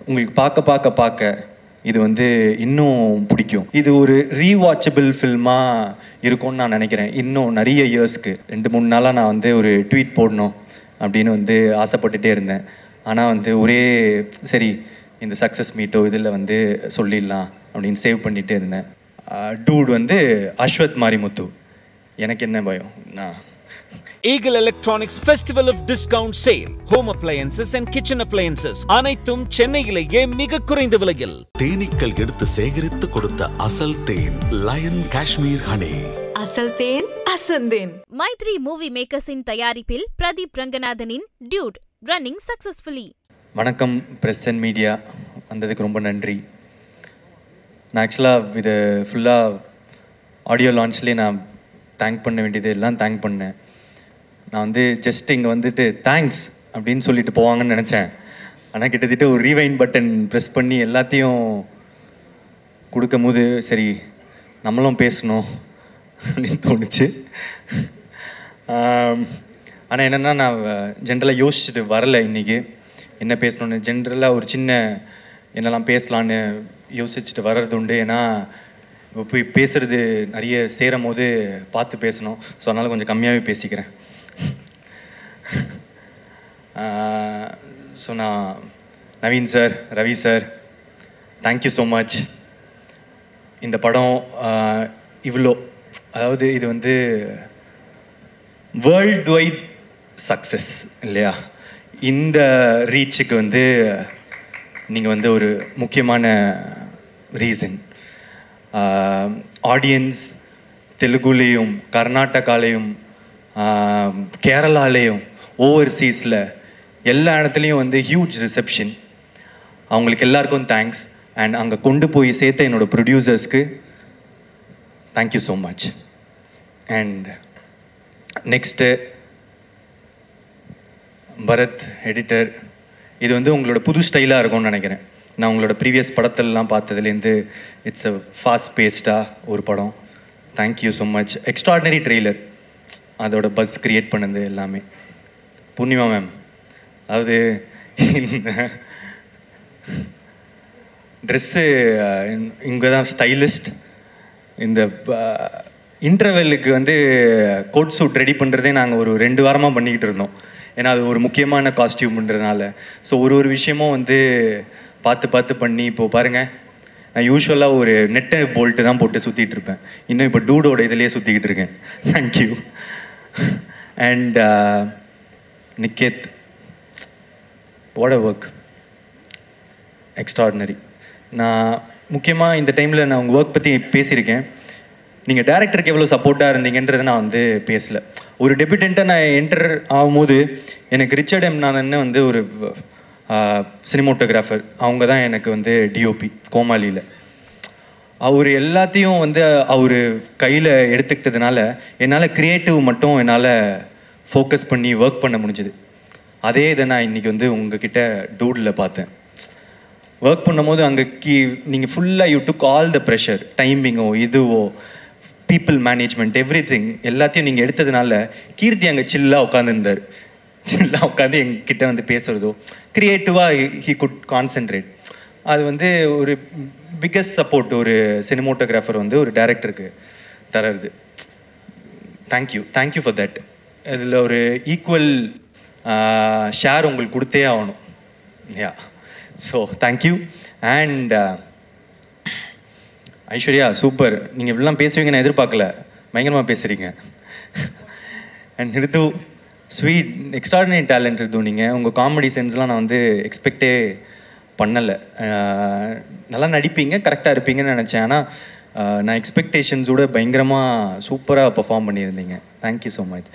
உங்களுக்கு பார்க்க பார்க்க பார்க்க இது வந்து இன்னும் பிடிக்கும். இது ஒரு ரீவாட்சபிள் ஃபில்மாக இருக்கும்னு நான் நினைக்கிறேன். இன்னும் நிறைய இயர்ஸ்க்கு 2-3 நாளாக நான் வந்து ஒரு ட்வீட் போடணும் அப்படின்னு வந்து ஆசைப்பட்டுட்டே இருந்தேன். ஆனால் வந்து ஒரே சரி இந்த சக்ஸஸ் மீட்டோ இதில் வந்து சொல்லிடலாம் அப்படின்னு சேவ் பண்ணிகிட்டே இருந்தேன். டூட் வந்து அஸ்வத் மாரிமுத்து. எனக்கு என்ன பயம், நான் Eagle Electronics Festival of Discount Sale. Home appliances and kitchen appliances. அனைத்தும் சென்னையிலேயே மிக குறைந்த விலையில். தேனீக்கள் எடுத்து சேகரித்து கொடுத்த அசல் தேன் லயன் காஷ்மீர் ஹனி. அசல் தேன் அசந்தேன். மைத்ரி மூவி மேக்கர்ஸின் தயாரிப்பில் பிரதீப் ரங்கநாதனின் டியூட் ரன்னிங் சக்சஸ்ஃபுல்லி. வணக்கம் பிரஸ் அண்ட் மீடியா, வந்ததுக்கு ரொம்ப நன்றி. நான் ஆக்சுவலாக இது ஃபுல்லாக ஆடியோ லான்ச்லேயே நான் தேங்க் பண்ண வேண்டியது எல்லாம் தேங்க் பண்ணேன். நான் வந்து ஜஸ்ட் இங்கே வந்துட்டு தேங்க்ஸ் அப்படின்னு சொல்லிட்டு போவாங்கன்னு நினச்சேன். ஆனால் கிட்டத்தட்ட ஒரு ரீவைண்ட் பட்டன் ப்ரெஸ் பண்ணி எல்லாத்தையும் கொடுக்கும் போது சரி நம்மளும் பேசணும் அப்படின்னு தோணுச்சு. ஆனால் என்னென்னா நான் ஜென்ரலாக யோசிச்சுட்டு வரலை இன்றைக்கி என்ன பேசணுன்னு. ஜென்ரலாக ஒரு சின்ன என்னெல்லாம் பேசலான்னு யோசிச்சுட்டு வர்றது உண்டு. ஏன்னா இப்போ போய் பேசுகிறது நிறைய சேரும் போது பார்த்து பேசணும். ஸோ அதனால் கொஞ்சம் கம்மியாகவே பேசிக்கிறேன். ஸோ நான் Naveen sir, Ravi sir, thank you so much. இந்த படம் இவ்வளோ, அதாவது இது வந்து வேர்ல்ட் வைட் சக்ஸஸ் இல்லையா? இந்த ரீச்சுக்கு வந்து நீங்கள் வந்து ஒரு முக்கியமான ரீசன். ஆடியன்ஸ் தெலுங்குலேயும் கர்நாடகாலேயும் கேரளாலேயும் ஓவர்சீஸில் எல்லா இடத்துலையும் வந்து ஹியூஜ் ரிசப்ஷன். அவங்களுக்கு எல்லாருக்கும் தேங்க்ஸ். அண்ட் அங்கே கொண்டு போய் சேர்த்த என்னோடய ப்ரொடியூசர்ஸ்க்கு thank you so much. And next Bharath editor, இது வந்து உங்களோட புது ஸ்டைலாக இருக்கும்னு நினைக்கிறேன். நான் உங்களோட ப்ரீவியஸ் படத்திலலாம் பார்த்ததுலேருந்து இட்ஸ் அ ஃபாஸ்ட் பேஸ்டாக ஒரு படம். Thank you so much. Extraordinary trailer, அதோட பஸ் க்ரியேட் பண்ணது எல்லாமே. பூர்ணிமா மேம், அதாவது இந்த ட்ரெஸ்ஸு இங்கே தான் ஸ்டைலிஸ்ட். இந்த இன்டர்வெல்லுக்கு வந்து கோட் சூட் ரெடி பண்ணுறதே நாங்கள் ஒரு 2 வாரமாக பண்ணிக்கிட்டு இருந்தோம். ஏன்னா அது ஒரு முக்கியமான காஸ்டியூம்ன்றதுனால. ஸோ ஒரு விஷயமும் வந்து பார்த்து பண்ணி இப்போது பாருங்கள், நான் யூஸ்வலாக ஒரு நெட்டை போல்ட்டு தான் போட்டு சுற்றிட்டு இருப்பேன். இன்னும் இப்போ டூடோட இதிலேயே சுற்றிக்கிட்டு இருக்கேன். Thank you. And Niket, what a work, extraordinary. நான் முக்கியமாக இந்த டைமில் நான் உங்கள் ஒர்க் பற்றி பேசியிருக்கேன். நீங்கள் டேரக்டருக்கு எவ்வளோ சப்போர்ட்டாக இருந்தீங்கன்றதை நான் வந்து பேசலை. ஒரு டெபியூட்டண்ட்டாக நான் என்டர் ஆகும்போது எனக்கு ரிச்சர்ட் எம் நாதன்னு வந்து ஒரு சினிமோட்டோகிராஃபர், அவங்க தான் எனக்கு வந்து டிஓபி கோமாளியில். அவர் எல்லாத்தையும் வந்து அவர் கையில் எடுத்துக்கிட்டதுனால என்னால் க்ரியேட்டிவ் மட்டும் என்னால் ஃபோக்கஸ் பண்ணி ஒர்க் பண்ண முடிஞ்சுது. அதே இதை நான் இன்றைக்கி வந்து உங்ககிட்ட டூடில் பார்த்தேன். ஒர்க் பண்ணும்போது அங்கே நீங்கள் ஃபுல்லாக you took all the pressure, டைமிங்கோ இதுவோ பீப்புள் மேனேஜ்மெண்ட் எவ்ரிதிங் எல்லாத்தையும் நீங்கள் எடுத்ததுனால கீர்த்தி அங்கே சில்லாக உட்காந்துருந்தார். சில்லாக உட்காந்து எங்ககிட்ட வந்து பேசுகிறதோ க்ரியேட்டிவாக ஹீ குட் கான்சென்ட்ரேட். அது வந்து ஒரு பிக்கஸ்ட் சப்போர்ட் ஒரு சினிமோட்டோகிராஃபர் வந்து ஒரு டைரக்டருக்கு தர்றது. Thank you for that. இதில் ஒரு ஈக்குவல் ஷேர் உங்களுக்கு கொடுத்தே ஆகணும். Yeah, so thank you. And Aishwarya, super. நீங்கள் இப்படிலாம் பேசுவீங்க நான் எதிர்பார்க்கல, பயங்கரமாக பேசுகிறீங்க. And Ritu, sweet, extraordinary talent Ritu. நீங்கள் உங்கள் காமெடி சென்ஸ்லாம் நான் வந்து எக்ஸ்பெக்டே பண்ணலை. நல்லா நடிப்பீங்க, கரெக்டாக இருப்பீங்கன்னு நினச்சேன். ஆனால் நான் எக்ஸ்பெக்டேஷன்ஸோட பயங்கரமாக சூப்பராக பர்ஃபார்ம் பண்ணியிருந்தீங்க. Thank you so much.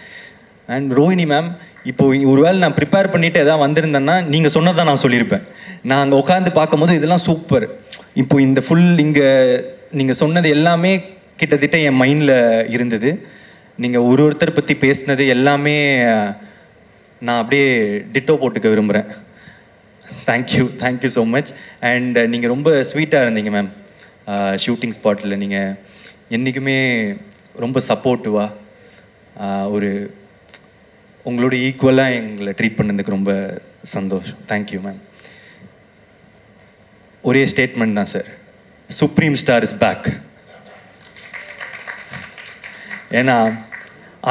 And Rohini ma'am, இப்போது ஒருவேளை நான் ப்ரிப்பேர் பண்ணிவிட்டு எதாவது வந்திருந்தேன்னா நீங்கள் சொன்னதான் நான் சொல்லியிருப்பேன். நான் அங்கே உட்காந்து பார்க்கும்போது இதெல்லாம் சூப்பர். இப்போ இந்த ஃபுல் இங்கே நீங்கள் சொன்னது எல்லாமே கிட்டத்தட்ட என் மைண்டில் இருந்தது. நீங்கள் ஒருத்தர் பற்றி பேசினது எல்லாமே நான் அப்படியே டிட்டோ போட்டுக்க விரும்புகிறேன். Thank you so much. அண்ட் நீங்கள் ரொம்ப ஸ்வீட்டாக இருந்தீங்க மேம். ஷூட்டிங் ஸ்பாட்டில் நீங்கள் என்றைக்குமே ரொம்ப சப்போர்ட்டிவாக ஒரு உங்களோட ஈக்குவலாக எங்களை ட்ரீட் பண்ணதுக்கு ரொம்ப சந்தோஷம். Thank you ma'am. ஒரே ஸ்டேட்மெண்ட் தான் sir, supreme star is back. ஏன்னா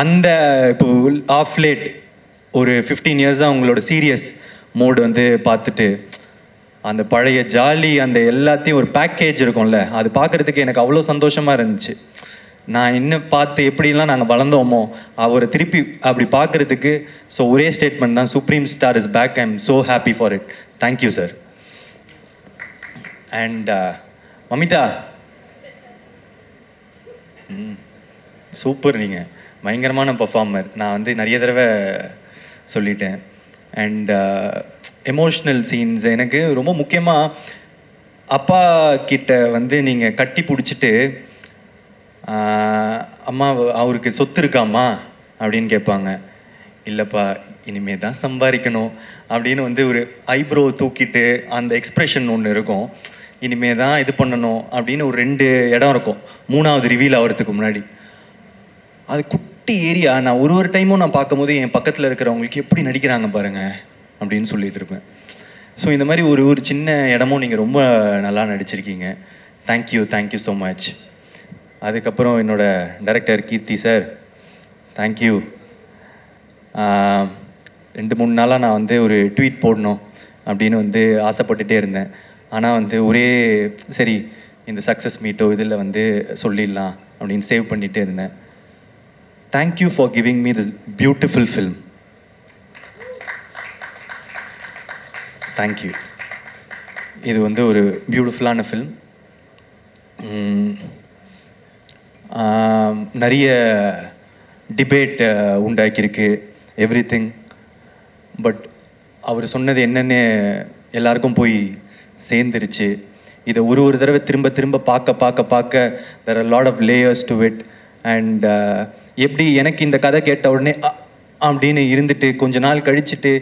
அந்த இப்போ ஆஃப் லேட் ஒரு 15 இயர்ஸாக உங்களோட சீரியஸ் மோடு வந்து பார்த்துட்டு அந்த பழைய ஜாலி அந்த எல்லாத்தையும் ஒரு பேக்கேஜ் இருக்கும்ல, அது பார்க்குறதுக்கு எனக்கு அவ்வளோ சந்தோஷமாக இருந்துச்சு. நான் இன்னும் பார்த்து எப்படிலாம் நாங்கள் வளர்ந்தோமோ அவரை திருப்பி அப்படி பார்க்குறதுக்கு. ஸோ ஒரே ஸ்டேட்மெண்ட் தான், supreme star is back. I am so happy for it. Thank you sir. And Mamitha, super, நீங்கள் பயங்கரமான பர்ஃபார்மர். நான் வந்து நிறைய தடவை சொல்லிட்டேன். அண்ட் எமோஷ்னல் சீன்ஸ் எனக்கு ரொம்ப முக்கியமாக அப்பா கிட்ட வந்து நீங்கள் கட்டி பிடிச்சிட்டு அம்மா அவருக்கு சொத்து இருக்காம்மா அப்படின்னு கேட்பாங்க. இல்லைப்பா இனிமே தான் சம்பாதிக்கணும் அப்படின்னு வந்து ஒரு ஐப்ரோ தூக்கிட்டு அந்த எக்ஸ்ப்ரெஷன் ஒன்று இருக்கும். இனிமே தான் இது பண்ணணும் அப்படின்னு ஒரு 2 இடம் இருக்கும் 3வது ரிவீல் ஆகிறதுக்கு முன்னாடி. அது குட்டி ஏரியா. நான் ஒரு டைமும் நான் பார்க்கும்போது என் பக்கத்தில் இருக்கிறவங்களுக்கு எப்படி நடிக்கிறாங்க பாருங்கள் அப்படின்னு சொல்லிட்டு இருப்பேன். ஸோ இந்த மாதிரி ஒரு சின்ன இடமும் நீங்கள் ரொம்ப நல்லா நடிச்சிருக்கீங்க. Thank you so much. அதுக்கப்புறம் என்னோடய டைரக்டர் கீர்த்தி சார், தேங்க்யூ. 2-3 நாளாக நான் வந்து ஒரு ட்வீட் போடணும் அப்படின்னு வந்து ஆசைப்பட்டுட்டே இருந்தேன். ஆனால் வந்து ஒரே சரி இந்த சக்ஸஸ் மீட்டோ இதில் வந்து சொல்லிடலாம் அப்படின்னு சேவ் பண்ணிகிட்டே இருந்தேன். Thank you for giving me this beautiful film. Thank you. இது வந்து ஒரு பியூட்டிஃபுல்லான ஃபில்ம். நிறைய டிபேட் உண்டாக்கியிருக்கு எவ்ரிதிங். பட் அவர் சொன்னது என்னென்னு எல்லாருக்கும் போய் சேர்ந்துருச்சு. இதை ஒரு தடவை திரும்ப பார்க்க there are a lot of layers to it. And எப்படி எனக்கு இந்த கதை கேட்ட உடனே அப்படின்னு இருந்துட்டு கொஞ்ச நாள் கழிச்சுட்டு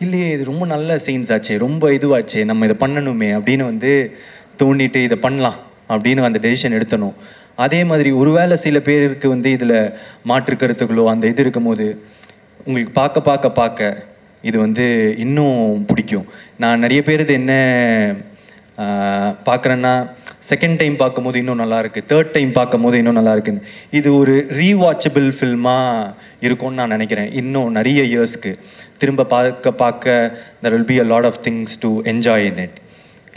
இல்லையே இது ரொம்ப நல்ல சீன்ஸ் ஆச்சு, ரொம்ப இதுவாச்சே, நம்ம இதை பண்ணணுமே அப்படின்னு வந்து தோண்டிட்டு இதை பண்ணலாம் அப்படின்னு அந்த டெசிஷன் எடுத்தணும். அதே மாதிரி ஒருவேளை சில பேருக்கு வந்து இதில் மாற்று கருத்துக்களோ அந்த இது இருக்கும்போது உங்களுக்கு பார்க்க இது வந்து இன்னும் பிடிக்கும். நான் நிறைய பேர் இது என்ன பார்க்குறேன்னா செகண்ட் டைம் பார்க்கும்போது இன்னும் நல்லாயிருக்கு, தேர்ட் டைம் பார்க்கும்போது இன்னும் நல்லா இருக்குன்னு. இது ஒரு ரீவாட்சபிள் ஃபில்மாக இருக்கும்னு நான் நினைக்கிறேன். இன்னும் நிறைய இயர்ஸ்க்கு திரும்ப பார்க்க there will be a lot of things to enjoy in it.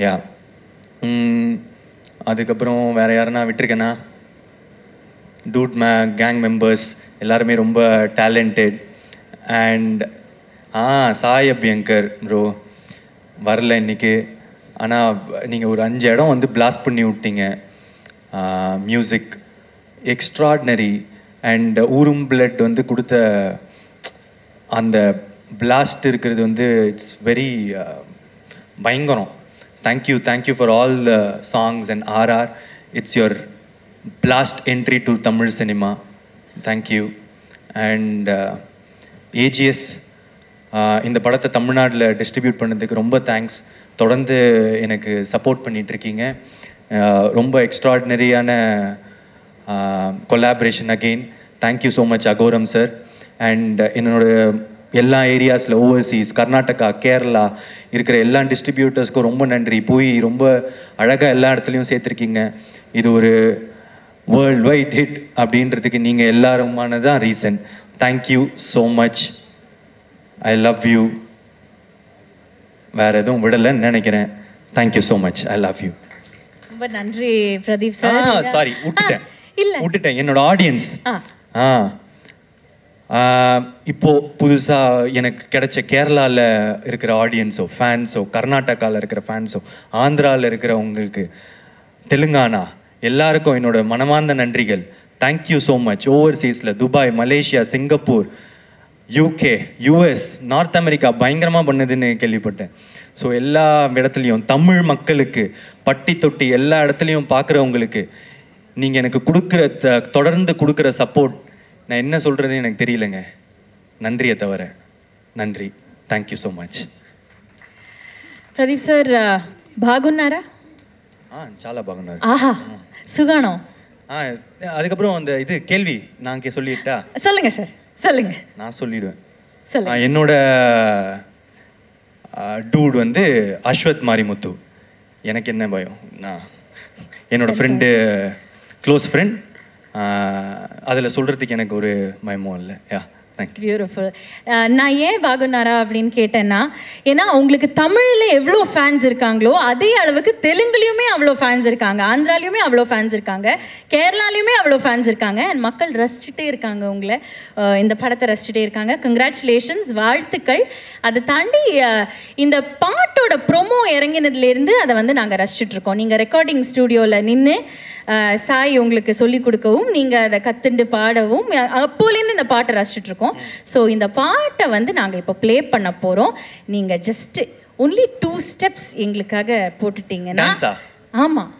யா. அதுக்கப்புறம் வேறு யாருன்னா விட்டுருக்கேன்னா, டூட் கேங் மெம்பர்ஸ் எல்லாருமே ரொம்ப talented. And Sai Abhyankar bro வரல இன்றைக்கி. ஆனால் நீங்கள் ஒரு 5 இடம் வந்து பிளாஸ்ட் பண்ணி விட்டீங்க. Music extraordinary. அண்ட் ஊரும் பிளட் வந்து கொடுத்த அந்த பிளாஸ்ட் இருக்கிறது வந்து இட்ஸ் வெரி பயங்கரம். Thank you for all the songs and RR. It's your blast entry to Tamil cinema. Thank you. And AGS இந்த படத்தை தமிழ்நாட்டில் டிஸ்ட்ரிபியூட் பண்ணதுக்கு ரொம்ப தேங்க்ஸ். தொடர்ந்து எனக்கு சப்போர்ட் பண்ணிகிட்ருக்கீங்க. ரொம்ப எக்ஸ்ட்ராடினரியான collaboration again. Thank you so much Agoram sir. And என்னோட எல்லா ஏரியாஸில் ஓவர்சீஸ் கர்நாடகா கேரளா இருக்கிற எல்லா டிஸ்ட்ரிபியூட்டர்ஸ்க்கும் ரொம்ப நன்றி. போய் ரொம்ப அழகாக எல்லா இடத்துலையும் சேர்த்துருக்கீங்க. இது ஒரு வேர்ல்ட் வைட் ஹிட் அப்படின்றதுக்கு நீங்கள் எல்லாருமான தான் reason. Thank you so much. I love you. வேறு எதுவும் விடலைன்னு நினைக்கிறேன். Thank you so much. I love you. ரொம்ப நன்றி பிரதீப் சார். சாரி விட்டுட்டேன் என்னோட ஆடியன்ஸ். இப்போது புதுசாக எனக்கு கிடைச்ச கேரளாவில் இருக்கிற ஆடியன்ஸோ ஃபேன்ஸோ, கர்நாடகாவில் இருக்கிற ஃபேன்ஸோ, ஆந்திராவில் இருக்கிறவங்களுக்கு, தெலுங்கானா எல்லாருக்கும் என்னோட மனமார்ந்த நன்றிகள். Thank you so much. ஓவர்சீஸில் Dubai, Malaysia, Singapore, UK, US, north America பயங்கரமாக பண்ணுதுன்னு கேள்விப்பட்டேன். ஸோ எல்லா இடத்துலையும் தமிழ் மக்களுக்கு பட்டி தொட்டி எல்லா இடத்துலையும் பார்க்குறவங்களுக்கு நீங்கள் எனக்கு தொடர்ந்து கொடுக்குற சப்போர்ட் நான் என்ன சொல்கிறதுன்னு எனக்கு தெரியலங்க. நன்றியை தவிர நன்றி. Thank you so much. Pradeep sir బాగున్నారా? చాలా బాగున్నారు. ఆహా సుగాణం. அதுக்கப்புறம் அந்த இது கேள்வி நான் சொல்லிட்டா? சொல்லுங்க சார், சொல்லுங்க. நான் சொல்லிடுவேன். சொல்லுங்க. என்னோட டூட் வந்து அஸ்வத் மாரிமுத்து. எனக்கு என்ன பயம், நான் என்னோடய ஃப்ரெண்டு, க்ளோஸ் ஃப்ரெண்ட், அதில் சொல்கிறதுக்கு எனக்கு ஒரு பயமும் இல்லை. பியூட்டிஃபுல். நான் ஏன் பாகுனாரா அப்படின்னு கேட்டேன்னா, ஏன்னா உங்களுக்கு தமிழில் எவ்வளோ ஃபேன்ஸ் இருக்காங்களோ அதே அளவுக்கு தெலுங்குலையுமே அவ்வளோ ஃபேன்ஸ் இருக்காங்க, ஆந்திராலையுமே அவ்வளோ ஃபேன்ஸ் இருக்காங்க, கேரளாலையுமே அவ்வளோ ஃபேன்ஸ் இருக்காங்க. அண்ட் மக்கள் ரசிச்சுட்டே இருக்காங்க உங்களை, இந்த படத்தை ரசிச்சுட்டே இருக்காங்க. கங்க்ராச்சுலேஷன்ஸ், வாழ்த்துக்கள். அதை தாண்டி இந்த பாட்டோட ப்ரொமோ இறங்கினதுலேருந்து அதை வந்து நாங்கள் ரசிச்சுட்ருக்கோம். நீங்கள் ரெக்கார்டிங் ஸ்டூடியோவில் நின்று சாய் உங்களுக்கு சொல்லி கொடுக்கவும், நீங்கள் அதை கற்றுண்டு பாடவும், அப்போலேருந்து இந்த பாட்டை ரசிச்சுட்ருக்கோம். ஸோ இந்த பாட்டை வந்து நாங்கள் இப்போ ப்ளே பண்ண போகிறோம். நீங்கள் ஜஸ்ட்டு ஒன்லி 2 ஸ்டெப்ஸ் எங்களுக்காக போட்டுட்டீங்கன்னா. ஆமாம்,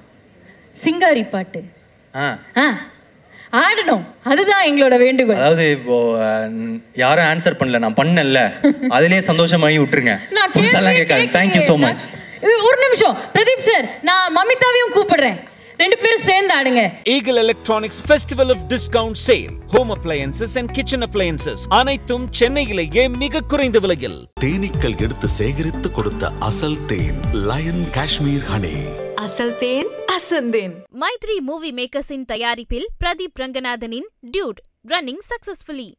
சிங்காரி பாட்டு ஆடணும், அதுதான் எங்களோட வேண்டுகோள். அதாவது இப்போ யாரும் ஆன்சர் பண்ணல, நான் பண்ணல, அதுலேயே சந்தோஷமாகி விட்டுருங்க. Thank you so much. ஒரு நிமிஷம் பிரதீப் சார், நான் மமிதாவையும் கூப்பிடுறேன், 2 பேரும் சேர்ந்து ஆடுங்க. Eagle Electronics Festival of Discount Sale, Home Appliances and Kitchen Appliances அனைத்தும் சென்னையிலேயே மிக குறைந்த விலையில். தேனீக்கள் எடுத்து சேகரித்து கொடுத்த அசல் தேன் லயன் காஷ்மீர் ஹனி. அசல் தேன் அசந்தேன். மைத்ரி மூவி மேக்கர்ஸின் தயாரிப்பில் பிரதீப் ரங்கநாதனின் டியூட் ரன்னிங் சக்சஸ்ஃபுல்லி.